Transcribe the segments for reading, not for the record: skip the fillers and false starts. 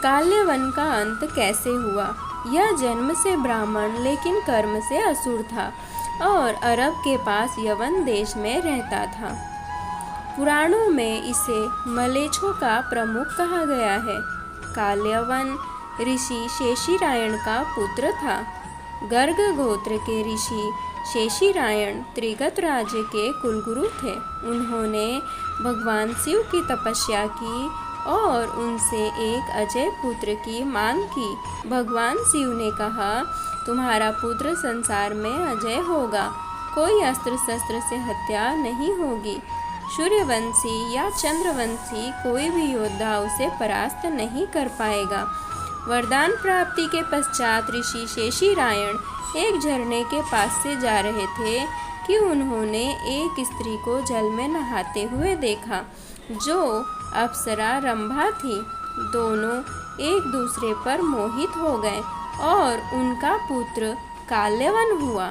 काल्यवन का अंत कैसे हुआ। यह जन्म से ब्राह्मण लेकिन कर्म से असुर था और अरब के पास यवन देश में रहता था। पुराणों में इसे मलेच्छों का प्रमुख कहा गया है। काल्यवन ऋषि शेषीरायण का पुत्र था। गर्ग गोत्र के ऋषि शेषीरायण त्रिगत राज्य के कुलगुरु थे। उन्होंने भगवान शिव की तपस्या की और उनसे एक अजय पुत्र की मांग की। भगवान शिव ने कहा, तुम्हारा पुत्र संसार में अजय होगा, कोई अस्त्र शस्त्र से हत्या नहीं होगी। सूर्यवंशी या चंद्रवंशी कोई भी योद्धा उसे परास्त नहीं कर पाएगा। वरदान प्राप्ति के पश्चात ऋषि शेषीरायण एक झरने के पास से जा रहे थे कि उन्होंने एक स्त्री को जल में नहाते हुए देखा जो अप्सरा रंभा थी। दोनों एक दूसरे पर मोहित हो गए और उनका पुत्र काल्यवन हुआ।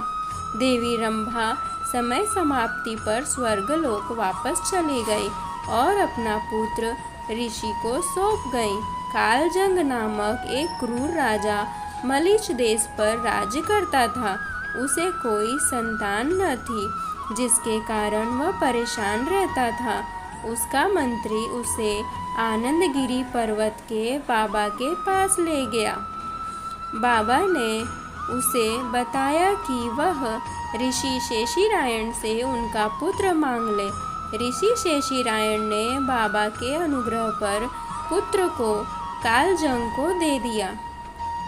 देवी रंभा समय समाप्ति पर स्वर्गलोक वापस चली गई और अपना पुत्र ऋषि को सौंप गई। कालजंग नामक एक क्रूर राजा मलीच देश पर राज्य करता था। उसे कोई संतान न थी, जिसके कारण वह परेशान रहता था। उसका मंत्री उसे आनंदगिरी पर्वत के बाबा के पास ले गया। बाबा ने उसे बताया कि वह ऋषि शेषीरायण से उनका पुत्र मांग ले। ऋषि शेषीरायण ने बाबा के अनुग्रह पर पुत्र को कालजंग को दे दिया।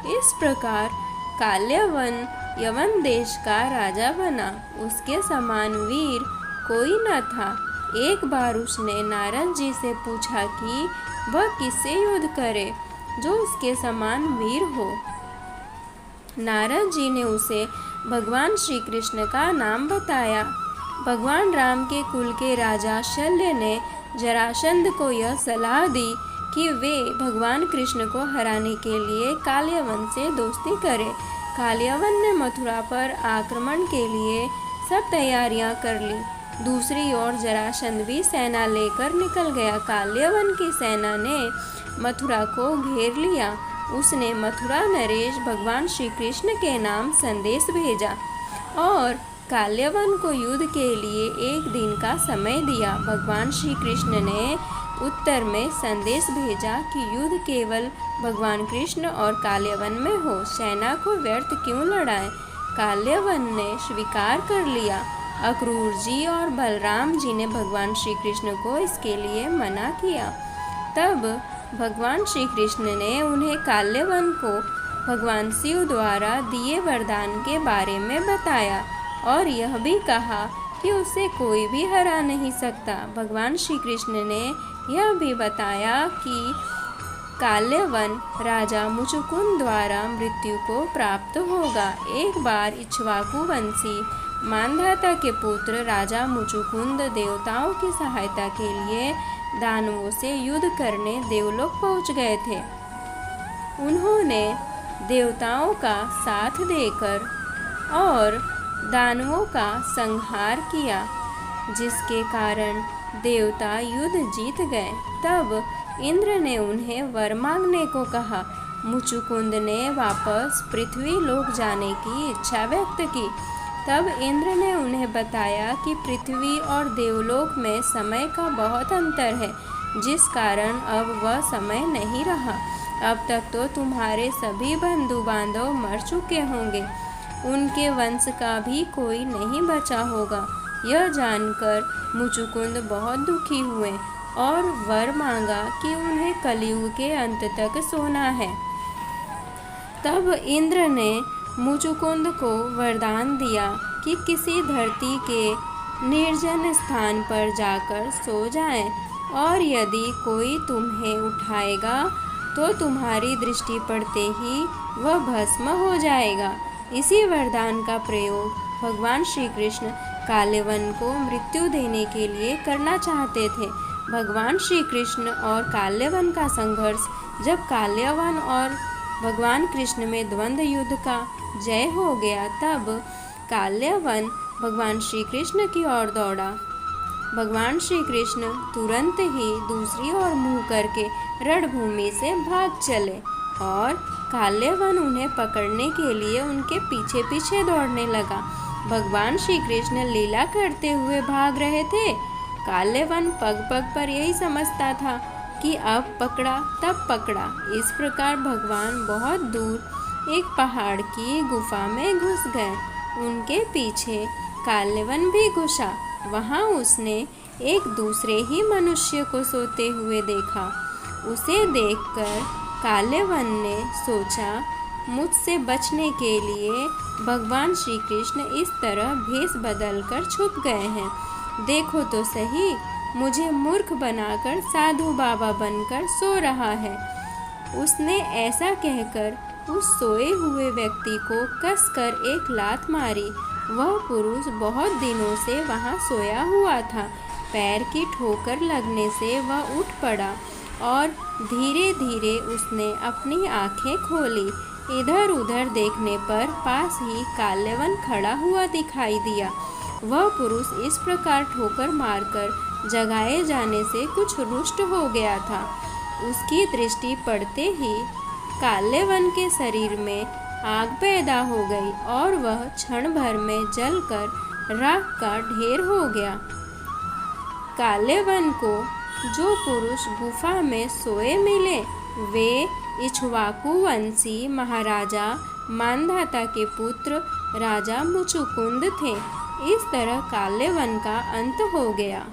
इस प्रकार काल्यवन यवन देश का राजा बना। उसके समान वीर कोई न था। एक बार उसने नारद जी से पूछा कि वह किससे युद्ध करे जो उसके समान वीर हो। नारद जी ने उसे भगवान श्री कृष्ण का नाम बताया। भगवान राम के कुल के राजा शल्य ने जरासंध को यह सलाह दी कि वे भगवान कृष्ण को हराने के लिए काल्यवन से दोस्ती करें। काल्यवन ने मथुरा पर आक्रमण के लिए सब तैयारियां कर ली। दूसरी ओर जरासंध भी सेना लेकर निकल गया। काल्यवन की सेना ने मथुरा को घेर लिया। उसने मथुरा नरेश भगवान श्री कृष्ण के नाम संदेश भेजा और काल्यवन को युद्ध के लिए एक दिन का समय दिया। भगवान श्री कृष्ण ने उत्तर में संदेश भेजा कि युद्ध केवल भगवान कृष्ण और काल्यवन में हो, सेना को व्यर्थ क्यों लड़ाएं। काल्यवन ने स्वीकार कर लिया। अक्रूर जी और बलराम जी ने भगवान श्री कृष्ण को इसके लिए मना किया। तब भगवान श्री कृष्ण ने उन्हें काल्यवन को भगवान शिव द्वारा दिए वरदान के बारे में बताया और यह भी कहा कि उसे कोई भी हरा नहीं सकता। भगवान श्री कृष्ण ने यह भी बताया कि काल्यवन राजा मुचुकुंद द्वारा मृत्यु को प्राप्त होगा। एक बार इक्ष्वाकु वंशी मानधाता के पुत्र राजा मुचुकुंद देवताओं की सहायता के लिए दानवों से युद्ध करने देवलोक पहुंच गए थे। उन्होंने देवताओं का साथ देकर और दानवों का संहार किया, जिसके कारण देवता युद्ध जीत गए। तब इंद्र ने उन्हें वर मांगने को कहा। मुचुकुंद ने वापस पृथ्वी लोक जाने की इच्छा व्यक्त की। तब इंद्र ने उन्हें बताया कि पृथ्वी और देवलोक में समय का बहुत अंतर है, जिस कारण अब वह समय नहीं रहा। अब तक तो तुम्हारे सभी बंधु बांधव मर चुके होंगे, उनके वंश का भी कोई नहीं बचा होगा। यह जानकर मुचुकुंद बहुत दुखी हुए और वर मांगा कि उन्हें कलयुग के अंत तक सोना है। तब इंद्र ने मुचुकुंद को वरदान दिया कि किसी धरती के निर्जन स्थान पर जाकर सो जाएं, और यदि कोई तुम्हें उठाएगा तो तुम्हारी दृष्टि पड़ते ही वह भस्म हो जाएगा। इसी वरदान का प्रयोग भगवान श्री कृष्ण काल्यवन को मृत्यु देने के लिए करना चाहते थे। भगवान श्री कृष्ण और काल्यवन का संघर्ष जब काल्यवन और भगवान कृष्ण में द्वंद्व युद्ध का जय हो गया, तब काल्यवन भगवान श्री कृष्ण की ओर दौड़ा भगवान श्री कृष्ण तुरंत ही दूसरी ओर मुंह करके रणभूमि से भाग चले और काल्यवन उन्हें पकड़ने के लिए उनके पीछे पीछे दौड़ने लगा। भगवान श्री कृष्ण लीला करते हुए भाग रहे थे। काल्यवन पग पग पर यही समझता था कि अब पकड़ा तब पकड़ा। इस प्रकार भगवान बहुत दूर एक पहाड़ की गुफा में घुस गए। उनके पीछे काल्यवन भी घुसा। वहाँ उसने एक दूसरे ही मनुष्य को सोते हुए देखा। उसे देखकर काल्यवन ने सोचा, मुझसे बचने के लिए भगवान श्री कृष्ण इस तरह भेष बदलकर छुप गए हैं। देखो तो सही, मुझे मूर्ख बनाकर साधु बाबा बनकर सो रहा है। उसने ऐसा कहकर उस सोए हुए व्यक्ति को कसकर एक लात मारी। वह पुरुष बहुत दिनों से वहाँ सोया हुआ था। पैर की ठोकर लगने से वह उठ पड़ा और धीरे धीरे उसने अपनी आंखें खोली। इधर उधर देखने पर पास ही काल्यवन खड़ा हुआ दिखाई दिया। वह पुरुष इस प्रकार ठोकर मारकर जगाए जाने से कुछ रुष्ट हो गया था। उसकी दृष्टि पड़ते ही काल्यवन के शरीर में आग पैदा हो गई और वह क्षण भर में जलकर राख का ढेर हो गया। काल्यवन को जो पुरुष गुफा में सोए मिले वे इक्ष्वाकु वंशी महाराजा मांधाता के पुत्र राजा मुचुकुंद थे। इस तरह काल्यवन का अंत हो गया।